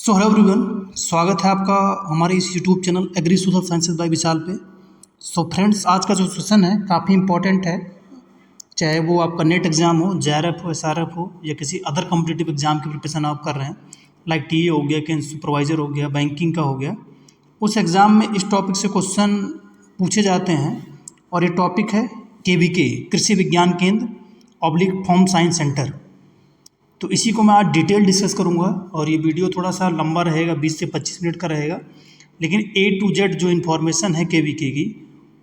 So hello everyone, स्वागत है आपका हमारे इस YouTube channel Agri Social Sciences by Vishal पे। सो फ्रेंड्स, आज का जो सेशन है काफ़ी इंपॉर्टेंट है। चाहे वो आपका नेट एग्ज़ाम हो, जेआरएफ हो, एसआरएफ हो या किसी अदर कॉम्पिटिटिव एग्ज़ाम की प्रिपरेशन आप कर रहे हैं, लाइक टीए हो गया, कैंप सुपरवाइज़र हो गया, बैंकिंग का हो गया, उस एग्ज़ाम में इस टॉपिक से क्वेश्चन पूछे जाते हैं। और ये टॉपिक है केवीके, कृषि विज्ञान केंद्र ऑब्लिक फार्म साइंस सेंटर। तो इसी को मैं आज डिटेल डिस्कस करूंगा और ये वीडियो थोड़ा सा लंबा रहेगा, 20 से 25 मिनट का रहेगा, लेकिन ए टू जेड जो इन्फॉर्मेशन है केवीके की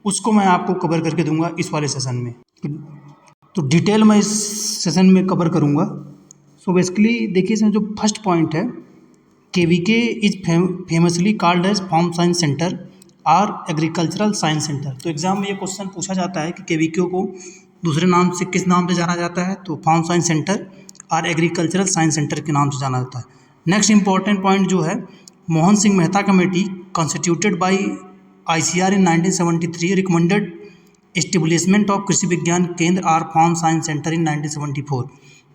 उसको मैं आपको कवर करके दूंगा इस वाले सेशन में। तो डिटेल मैं इस सेशन में कवर करूंगा। सो बेसिकली देखिए, इसमें जो फर्स्ट पॉइंट है, KVK is famously called as farm science centre और एग्रीकल्चरल साइंस सेंटर। तो एग्जाम में ये क्वेश्चन पूछा जाता है कि केवीके को दूसरे नाम से किस नाम से जाना जाता है, तो फार्म साइंस सेंटर और एग्रीकल्चरल साइंस सेंटर के नाम से जाना जाता है। नेक्स्ट इंपॉर्टेंट पॉइंट जो है, Mohan Singh Mehta committee constituted by ICR in 1973 recommended establishment of कृषि विज्ञान केंद्र और फार्म साइंस सेंटर इन 1974।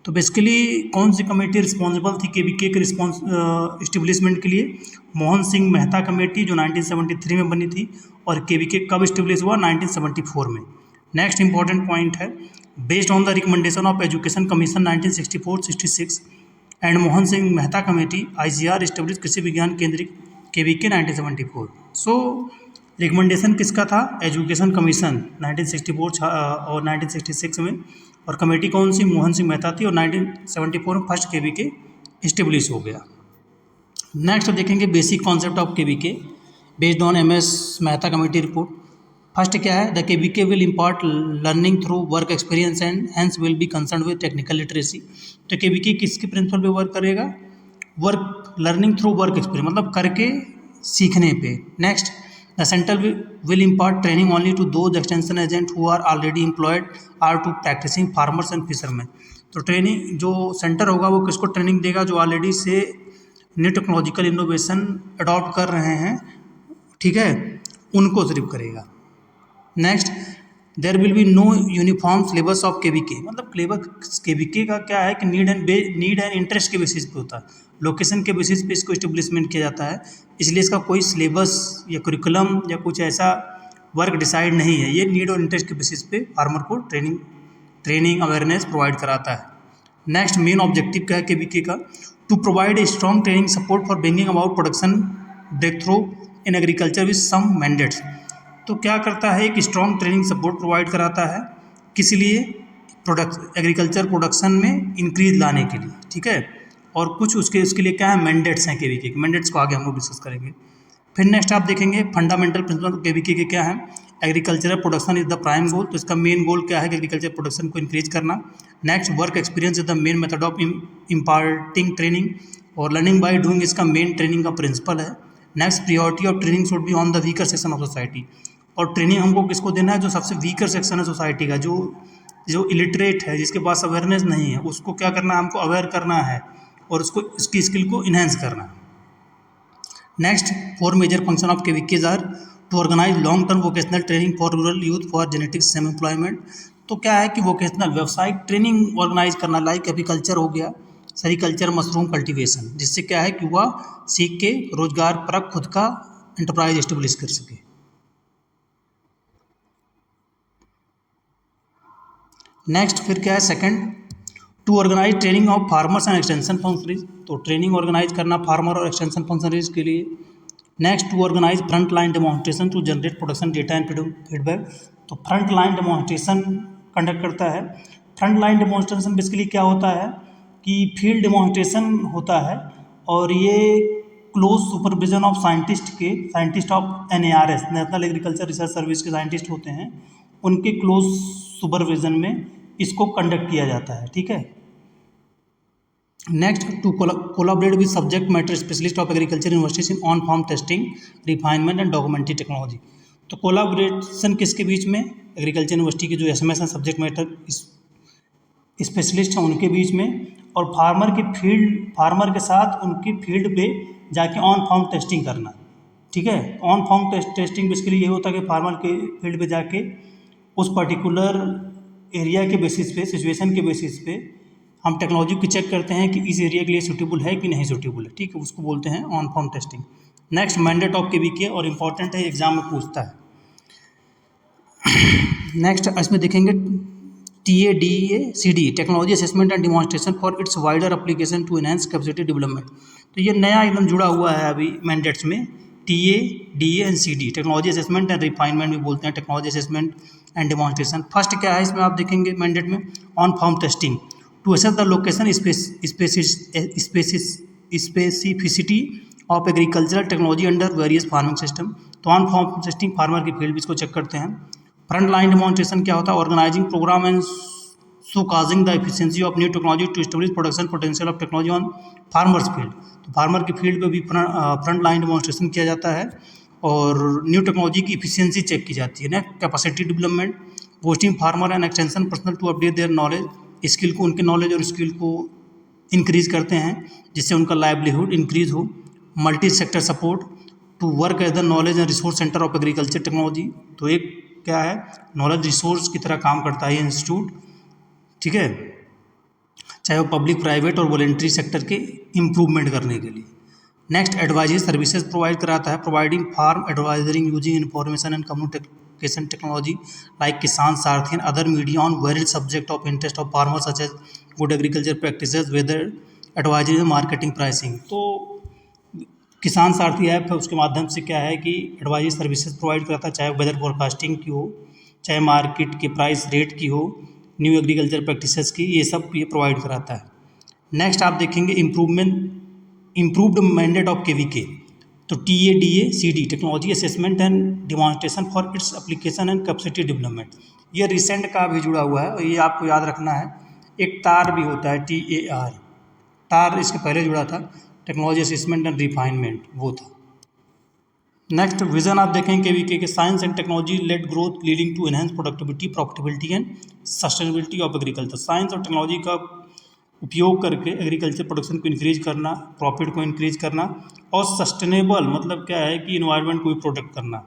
तो बेसिकली कौन सी कमेटी रिस्पॉन्सिबल थी केवीके के एस्टेब्लिशमेंट के लिए? मोहन सिंह मेहता कमेटी, जो 1973 में बनी थी, और केवीके कब एस्टेब्लिश हुआ? 1974 में। नेक्स्ट इंपॉर्टेंट पॉइंट है, based on the recommendation of education commission 1964-66 and Mohan Singh Mehta committee ICR establish कृषि विज्ञान केंद्र केवीके 1974। सो रिकमेंडेशन किसका था? एजुकेशन कमीशन 1964 और 1966 में, और कमेटी कौन सी? मोहन सिंह मेहता थी, और 1974 में फर्स्ट केवीके एस्टेब्लिश हो गया। नेक्स्ट देखेंगे basic concept of KVK based on MS Mehta committee report. First क्या है? The KVK will impart learning through work experience and hence will be concern with technical literacy. तो केवीके किसके principle पे work करेगा? Work learning through work experience, मतलब करके सीखने पे। Next, the centre will impart training only to those extension agent who are already employed are to practising farmers and fisherman. तो training जो सेंटर होगा वो किसको ट्रेनिंग देगा? जो ऑलरेडी से न्यू टेक्नोलॉजिकल इनोवेशन अडॉप्ट कर रहे हैं, ठीक है, उनको सिर्फ करेगा। Next, there will be no uniform syllabus of KVK, मतलब केवीके का क्या है कि नीड एंड इंटरेस्ट के बेसिस पे होता है, लोकेशन के बेसिस पे इसको इस्टेब्लिशमेंट किया जाता है, इसलिए इसका कोई सिलेबस या करिकुलम या कुछ ऐसा वर्क डिसाइड नहीं है। ये नीड और इंटरेस्ट के बेसिस पे फार्मर को ट्रेनिंग अवेयरनेस प्रोवाइड कराता है। नेक्स्ट, मेन ऑब्जेक्टिव क्या है केवीके का? To provide a strong training support for bringing about production breakthrough in agriculture with some mandates. तो क्या करता है? एक स्ट्रॉन्ग ट्रेनिंग सपोर्ट प्रोवाइड कराता है, किस लिए? एग्रीकल्चर प्रोडक्शन में इंक्रीज लाने के लिए, ठीक है। और कुछ उसके लिए क्या है? मैंडेट्स हैं केवीके के। मैंडेट्स को आगे हम लोग डिस्कस करेंगे। फिर नेक्स्ट आप देखेंगे फंडामेंटल प्रिंसिपल केवीके के क्या है? Agricultural production is the prime goal. तो इसका मेन गोल क्या है कि एग्रीकल्चर प्रोडक्शन को इंक्रीज करना। Next, work experience is the main method of imparting training, और लर्निंग बाय डूइंग इसका मेन ट्रेनिंग का प्रिंसिपल है। Next, priority of training should be on the weaker section of society, और training हमको किसको देना है? जो सबसे वीकर सेक्शन है सोसाइटी का, जो इलिटरेट है, जिसके पास अवेयरनेस नहीं है, उसको क्या करना है? हमको अवेयर करना है और उसको इसकी स्किल को इन्हेंस करना है। Next, 4 major function of KVKs are to organise long term vocational training for rural youth for genetics same employment. तो क्या है कि वोकेशनल व्यावसायिक ट्रेनिंग ऑर्गेनाइज करना, लाइक एपीकल्चर हो गया, सेरिकल्चर, मशरूम कल्टीवेशन, जिससे क्या है कि वह सीख के रोजगार परक खुद का एंटरप्राइज एस्टेब्लिश कर सके। नेक्स्ट फिर क्या है? Second, to organise training of farmers and extension functionaries. तो ट्रेनिंग ऑर्गेनाइज करना फार्मर और एक्सटेंशन फंक्शनरीज के लिए। Next, to organise front line demonstration to generate production data and feedback. तो फ्रंट लाइन डेमोन्स्ट्रेशन कंडक्ट करता है। फ्रंट लाइन डेमोन्स्ट्रेशन बेसिकली क्या होता है कि फील्ड डेमोन्स्ट्रेशन होता है, और ये close supervision of scientist of NARS, national agriculture research service के साइंटिस्ट होते हैं, उनके क्लोज सुपरविजन में इसको कंडक्ट किया जाता है, ठीक है। Next, to collaborate with subject matter specialist of agriculture universities in on farm testing, refinement and documentary technology. तो कोलाबोरेशन किसके बीच में? एग्रीकल्चर यूनिवर्सिटी के जो SMS हैं, सब्जेक्ट मैटर स्पेशलिस्ट हैं, उनके बीच में, और फार्मर के साथ उनकी फील्ड पे जाके ऑन फार्म टेस्टिंग करना, ठीक है। ऑन फार्म टेस्टिंग बेसिकली ये होता है कि फार्मर के फील्ड पे जाके उस पर्टिकुलर एरिया के बेसिस पे, सिचुएशन के बेसिस पे हम टेक्नोलॉजी को चेक करते हैं कि इस एरिया के लिए सूटेबल है कि नहीं सूटेबल है, ठीक है, उसको बोलते हैं on form testing. Next mandate of KVK, और इम्पॉर्टेंट है, एग्जाम में पूछता है। नेक्स्ट इसमें देखेंगे TADACD technology assessment and demonstration for its wider application to enhance capacity development. तो ये नया एकदम जुड़ा हुआ है अभी मैंडेट्स में, TADACD technology assessment and refinement भी बोलते हैं, technology assessment and demonstration. First क्या है इसमें आप देखेंगे मैंडेट में, on form testing to assess the location specificity of agricultural technology under various farming system. तो ऑन फॉर्म टेस्टिंग फार्मर की फील्ड इसको चेक करते हैं। फ्रंट लाइन डिमॉन्स्ट्रेशन क्या होता है, organising programme and showcasing the efficiency of new technology to establish production potential of technology on farmers field. तो farmer की फील्ड पे भी फ्रंट लाइन डिमॉन्स्ट्रेशन किया जाता है और न्यू टेक्नोलॉजी की इफिशियंसी चेक की जाती है। Next capacity development, posting farmer and extension personal to update their knowledge, skill को, उनके नॉलेज और स्किल को इंक्रीज करते हैं जिससे उनका लाइवलीहुड इंक्रीज हो। Multi sector support to work as the knowledge and resource centre of agriculture technology. तो एक क्या है, नॉलेज रिसोर्स की तरह काम करता है ये इंस्टीट्यूट, ठीक है, चाहे वो पब्लिक, प्राइवेट और वॉलेंट्री सेक्टर के इम्प्रूवमेंट करने के लिए। नेक्स्ट एडवाइजरी सर्विसेज प्रोवाइड कराता है, providing farm advisoring using information and communication technology like Kisan Sarathi and other media on varied subject of interest of farmer such as good agriculture practices, weather advisory, marketing, pricing. तो किसान सारथी app है, उसके माध्यम से क्या है कि एडवाइजरी सर्विसेज प्रोवाइड करता है, चाहे वेदर फोरकास्टिंग की हो, चाहे मार्केट के प्राइस रेट की हो, न्यू एग्रीकल्चर प्रैक्टिसेस की, ये सब ये प्रोवाइड कराता है। नेक्स्ट आप देखेंगे इम्प्रूव्ड मैंडेट ऑफ केवीके। तो TADACD technology assessment and demonstration for its application and capacity development, ये रिसेंट का भी जुड़ा हुआ है और ये आपको याद रखना है। एक टार भी होता है, TAR, टार इसके पहले जुड़ा था, टेक्नोलॉजी असेसमेंट एंड रिफाइनमेंट वो था। नेक्स्ट विजन आप देखेंगे केवीके के, science and technology led growth leading to enhance productivity, profitability and sustainability of agriculture. Science और टेक्नोलॉजी का उपयोग करके एग्रीकल्चर प्रोडक्शन को इंक्रीज करना, प्रॉफिट को इंक्रीज करना, और सस्टेनेबल मतलब क्या है कि इन्वायरमेंट को भी प्रोटेक्ट करना।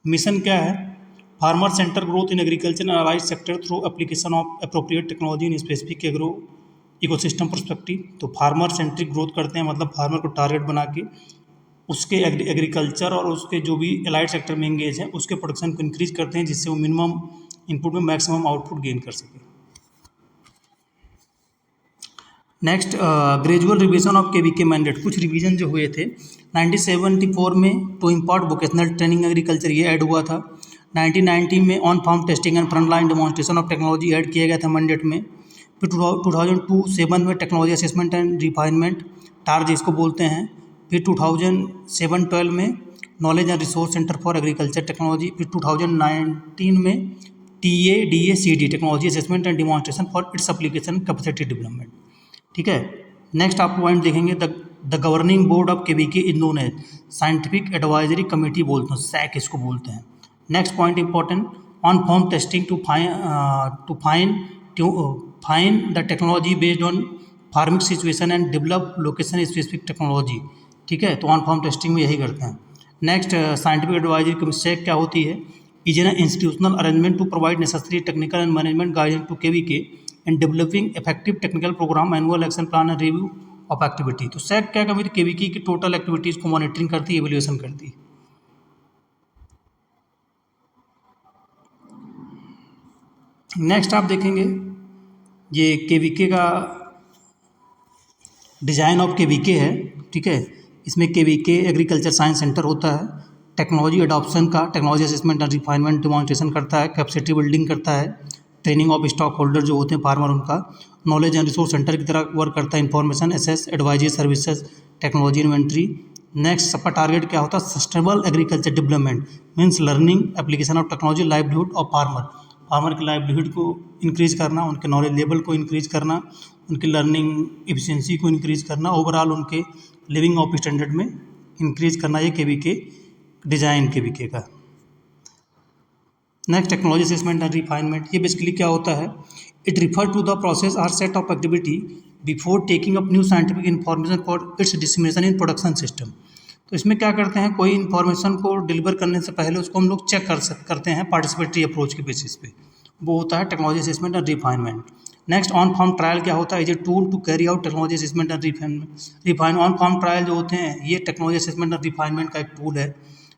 मिशन क्या है, farmer centre growth in agriculture and allied sector through application of appropriate technology in specific agro ecosystem perspective. तो फार्मर सेंट्रिक ग्रोथ करते हैं, मतलब फार्मर को टारगेट बना के उसके एग्रीकल्चर और उसके जो भी एलाइड सेक्टर में इंगेज हैं उसके प्रोडक्शन को इंक्रीज करते हैं जिससे वो मिनिमम इनपुट में मैक्सिमम आउटपुट गेन कर सके। Next gradual revision of KVK mandate, कुछ रिवीजन जो हुए थे 1974 में to impart vocational training agriculture, ये ऐड हुआ था। 1990 में on farm testing and front line demonstration of technology add किया गया था मैंडेट में। फिर 2007 में technology assessment and refinement, TAR जिसको बोलते हैं। फिर 2007-12 में knowledge and resource centre for agriculture technology. फिर 2019 में TADACD technology assessment and demonstration for its application capacity development, ठीक है। नेक्स्ट आप पॉइंट देखेंगे, the governing board of KVK is known as scientific advisory committee बोलते हैं, सैक इसको बोलते हैं। Next point important, on form testing to fine the technology based on farming situation and develop location specific technology, ठीक है। तो on form testing में यही करते हैं। Next scientific advisory committee, SAC क्या होती है, is an institutional arrangement to provide necessary technical and management guidance to KVK and developing effective technical programme, annual action plan and review of activity. तो SAC क्या committee KVK की total activities को monitoring करती है, evaluation करती है। Next आप देखेंगे ये केवीके का डिजाइन ऑफ केवीके है, ठीक है। इसमें केवीके एग्रीकल्चर साइंस सेंटर होता है, टेक्नोलॉजी अडॉप्शन का, technology assessment and refinement demonstration करता है, कैपेसिटी बिल्डिंग करता है, ट्रेनिंग ऑफ स्टॉक होल्डर जो होते हैं फार्मर उनका, नॉलेज एंड रिसोर्स सेंटर की तरह वर्क करता है, information access, advisory services, technology inventory. Next सबका टारगेट क्या होता है, sustainable agriculture development means learning application of technology, livelihood of farmer की लाइवलीहुड को इंक्रीज करना, उनके नॉलेज लेवल को इंक्रीज करना, उनकी लर्निंग एफिशिएंसी को इंक्रीज करना, ओवरऑल उनके लिविंग ऑफ स्टैंडर्ड में इंक्रीज करना, ये केवीके डिजाइन केवीके का। Next technology assessment and refinement, ये बेसिकली क्या होता है, it refer to the process are set of activity before taking up new scientific information for its dissemination in production system. तो इसमें क्या करते हैं, कोई इन्फॉर्मेशन को डिलीवर करने से पहले उसको हम लोग चेक करते हैं पार्टिसिपेटरी अप्रोच के बेसिस पे, वो होता है technology assessment and refinement. Next on farm trial क्या होता है, is a tool to carry out technology assessment and refine. On farm trial जो होते हैं ये टेक्नोलॉजी असेसमेंट और रिफाइनमेंट का एक टूल है,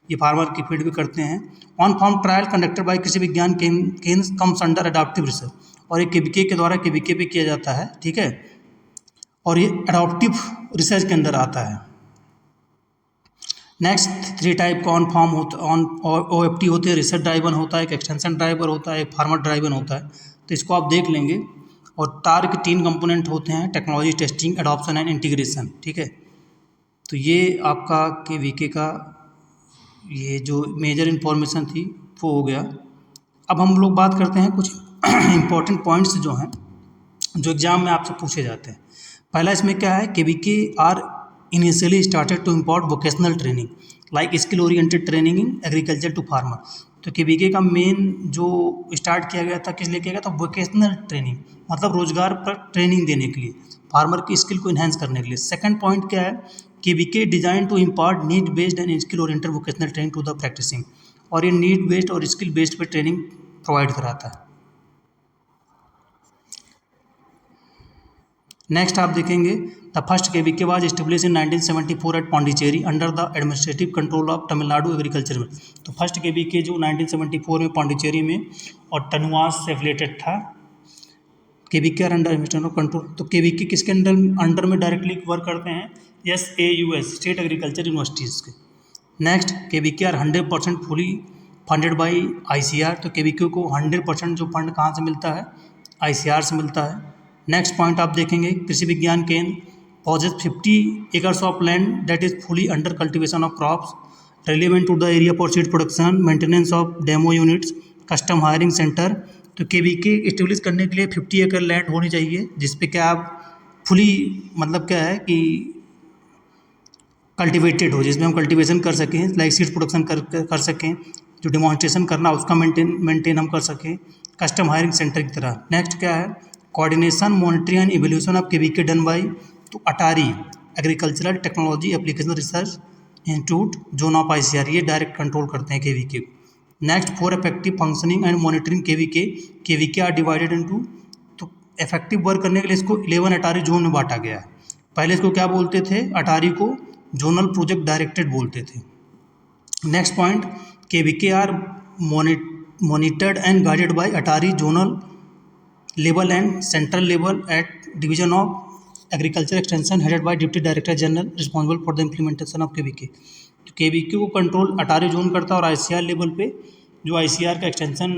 ये फार्मर की फील्ड भी करते हैं। On farm trial conducted by Krishi Vigyan केंद्र कम्स अंडर अडाप्टिव रिसर्च, और ये केवीके के द्वारा केवीके पे किया जाता है, ठीक है, और ये अडॉप्टिव रिसर्च के अंदर आता है। नेक्स्ट 3 टाइप का ऑन फार्म होता ऑन OFT होते हैं, रिसर्च ड्राइवन होता है, एक एक्सटेंशन ड्राइवर होता है, एक फार्मर ड्राइवन होता है, तो इसको आप देख लेंगे। और टार के 3 कंपोनेंट होते हैं, technology, testing, adoption and integration, ठीक है। तो ये आपका केवीके का ये जो मेजर इन्फॉर्मेशन थी वो हो गया। अब हम लोग बात करते हैं कुछ इम्पोर्टेंट पॉइंट्स जो हैं जो एग्जाम में आपसे पूछे जाते हैं। पहला इसमें क्या है, KVK are initially started to import vocational training like skill oriented training in agriculture to farmer. तो केवीके का मेन जो स्टार्ट किया गया था किस लिए किया गया था, वोकेशनल ट्रेनिंग, मतलब रोजगार पर ट्रेनिंग देने के लिए, फार्मर की स्किल को इन्हेंस करने के लिए। सेकंड पॉइंट क्या है, KVK design to impart need based and skill oriented vocational training to the practicing, और ये नीड बेस्ड और स्किल बेस्ड पे ट्रेनिंग प्रोवाइड कराता है। नेक्स्ट आप देखेंगे the first KVK was establish in 1974 at Pondicherry under the administrative control of Tamil Nadu agriculture में। तो फर्स्ट केवीके जो 1974 में पौंडीचेरी में और तनुआस से एफिलेटेड था, केवीके अंडर एडमिनिस्ट्रेटिव कंट्रोल। तो केवीके किसके अंडर में डायरेक्टली वर्क करते हैं, SAUS स्टेट एग्रीकल्चर यूनिवर्सिटीज़ के। Next KVK are 100% fully funded by ICR। तो केवीके को 100% जो फंड कहाँ से मिलता है, ICR से मिलता है। नेक्स्ट पॉइंट आप देखेंगे, Krishi Vigyan Kendra possess 50 acres of land that is fully under cultivation of crops relevant to the area for seed production, maintenance of demo units, custom hiring centre. तो केवीके इस्टेब्लिश करने के लिए 50 एकड़ लैंड होनी चाहिए जिसपे क्या आप फुली, मतलब क्या है कि कल्टिवेटेड हो, जिसमें हम कल्टिवेशन कर सकें, लाइक सीड प्रोडक्शन कर सकें, जो डिमॉन्स्ट्रेशन करना उसका मेंटेन हम कर सकें, कस्टम हायरिंग सेंटर की तरह। नेक्स्ट क्या है, coordination, monitoring and evolution of KVK done by तो ATARI agricultural technology application research institute zone of ICR, ये डायरेक्ट कंट्रोल करते हैं KVK. Next for effective functioning and monitoring KVK are divided into, तो effective work करने के लिए इसको 11 अटारी zone में बांटा गया है। पहले इसको क्या बोलते थे, अटारी को जोनल प्रोजेक्ट डायरेक्टेड बोलते थे। Next point, KVK are monitored and guided by ATARI zonal level and central level at division of agriculture extension headed by deputy director general responsible for the implementation of KVK. तो KVK को control ATARI zone करता है और ICR level पे जो ICR का extension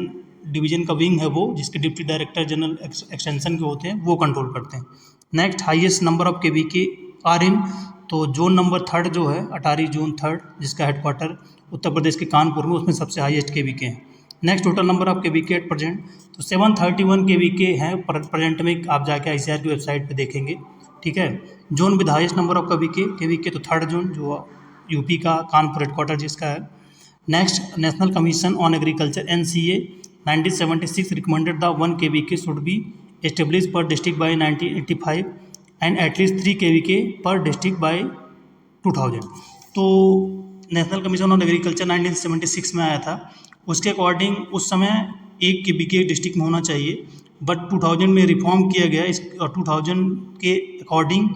division का wing है वो, जिसके डिप्टी डायरेक्टर जनरल एक्सटेंशन के होते हैं, वो कंट्रोल करते हैं। Next highest number of KVK are in, तो जोन नंबर 3 जो है अटारी जोन 3 जिसका हेडक्वार्टर उत्तर प्रदेश के कानपुर में, उसमें सबसे हाईएस्ट केवीके हैं। Next total number of KVK at present, तो 731 केवीके हैं प्रेजेंट में, आप जाके ICR की वेबसाइट पे देखेंगे, ठीक है। Zone with highest number of KVK तो 3rd जोन जो यूपी का कानपुर हेडक्वार्टर जिसका है। Next national commission on agriculture NCA 1976 recommended the 1 KVK should be establish per district by 1985 and at least 3 KVK per district by 2000। तो national commission on agriculture 1976 में आया था, उसके अकॉर्डिंग उस समय 1 केवीके डिस्ट्रिक्ट में होना चाहिए, बट 2000 में रिफॉर्म किया गया इस, और 2000 के अकॉर्डिंग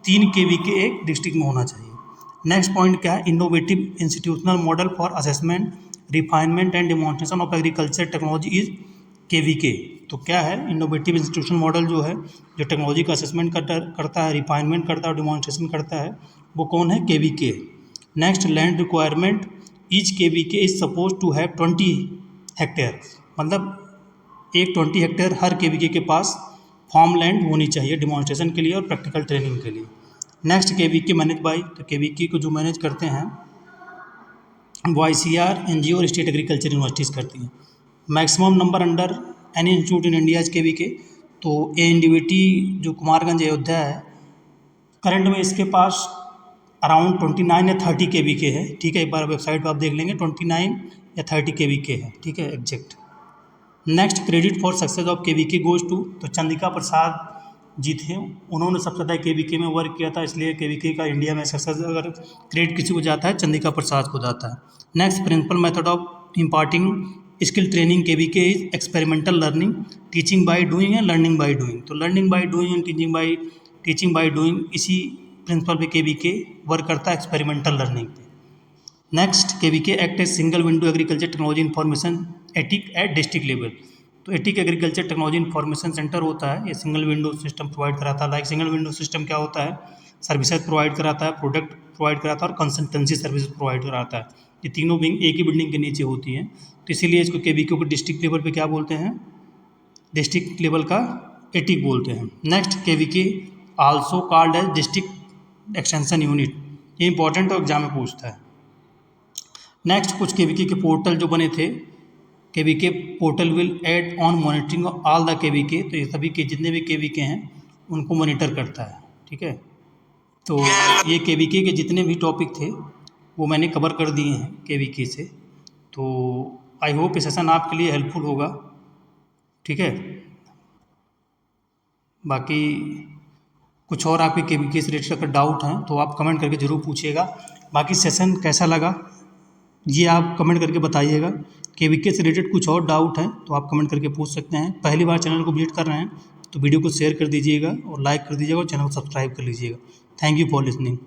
3 केवीके एक डिस्ट्रिक्ट में होना चाहिए। नेक्स्ट पॉइंट क्या है, innovative institutional model for assessment, refinement and demonstration of agriculture technology is KVK. तो क्या है, इनोवेटिव इंस्टीट्यूशनल मॉडल जो है, जो टेक्नोलॉजी का असेसमेंट करता है, रिफाइनमेंट करता है और डेमोन्स्ट्रेशन करता है, वो कौन है, KVK. Next land requirement, each KVK is suppose to have 20 hectare, मतलब 20 हेक्टेयर हर केवीके के पास फार्म लैंड होनी चाहिए डिमॉन्स्ट्रेशन के लिए और प्रैक्टिकल ट्रेनिंग के लिए। नेक्स्ट केवीके मैनेज बाई, तो केवीके को जो मैनेज करते हैं वो ICR, NGO और स्टेट एग्रीकल्चर यूनिवर्सिटीज़ करती हैं। Maximum number under any institute in India is KVK, तो ANDVT जो कुमारगंज अयोध्या है, करंट में इसके पास अराउंड 29 या 30 केवीके है, ठीक है। एक बार वेबसाइट पर आप देख लेंगे 29 या 30 केवीके है, ठीक है, exact. Next credit for success of KVK goes to, तो चंद्रिका प्रसाद जी थे, उन्होंने सबसे ज़्यादा केवीके में वर्क किया था, इसलिए केवीके का इंडिया में सक्सेस अगर क्रेडिट किसी को जाता है चंद्रिका प्रसाद को जाता है। Next principle method of imparting skill training KVK is experimental learning, teaching by doing and learning by doing. तो learning by doing and teaching by doing इसी प्रिंसिपल पे KVK वर्क करता है, एक्सपेरिमेंटल लर्निंग पे। Next, KVK act as single window agriculture technology information ATIC at district level. तो ATIC agriculture technology information centre होता है, ये सिंगल विंडो सिस्टम प्रोवाइड कराता है। लाइक सिंगल विंडो सिस्टम क्या होता है, सर्विसेज प्रोवाइड कराता है, प्रोडक्ट प्रोवाइड कराता है और कंसल्टेंसी सर्विस प्रोवाइड कराता है। ये तीनों विंग एक ही बिल्डिंग के नीचे होती हैं, तो इसीलिए इसको KVK को डिस्ट्रिक्ट लेवल पे क्या बोलते हैं, डिस्ट्रिक्ट लेवल का एटिक बोलते हैं। Next, KVK also called as district extension unit, ये इंपॉर्टेंट और एग्जाम में पूछता है। नेक्स्ट, कुछ KVK के पोर्टल जो बने थे, KVK portal will add on monitoring all the KVK, तो ये सभी के जितने भी KVK हैं उनको मॉनिटर करता है, ठीक है। तो ये KVK के जितने भी टॉपिक थे वो मैंने कवर कर दिए हैं KVK से। तो आई होप ये सेशन आपके लिए हेल्पफुल होगा, ठीक है। बाकी कुछ और आपके KVK से रिलेटेड अगर डाउट हैं तो आप कमेंट करके ज़रूर पूछिएगा। बाकी सेशन कैसा लगा ये आप कमेंट करके बताइएगा। KVK से रिलेटेड कुछ और डाउट हैं तो आप कमेंट करके पूछ सकते हैं। पहली बार चैनल को विजिट कर रहे हैं तो वीडियो को शेयर कर दीजिएगा और लाइक कर दीजिएगा और चैनल को सब्सक्राइब कर लीजिएगा। Thank you for listening.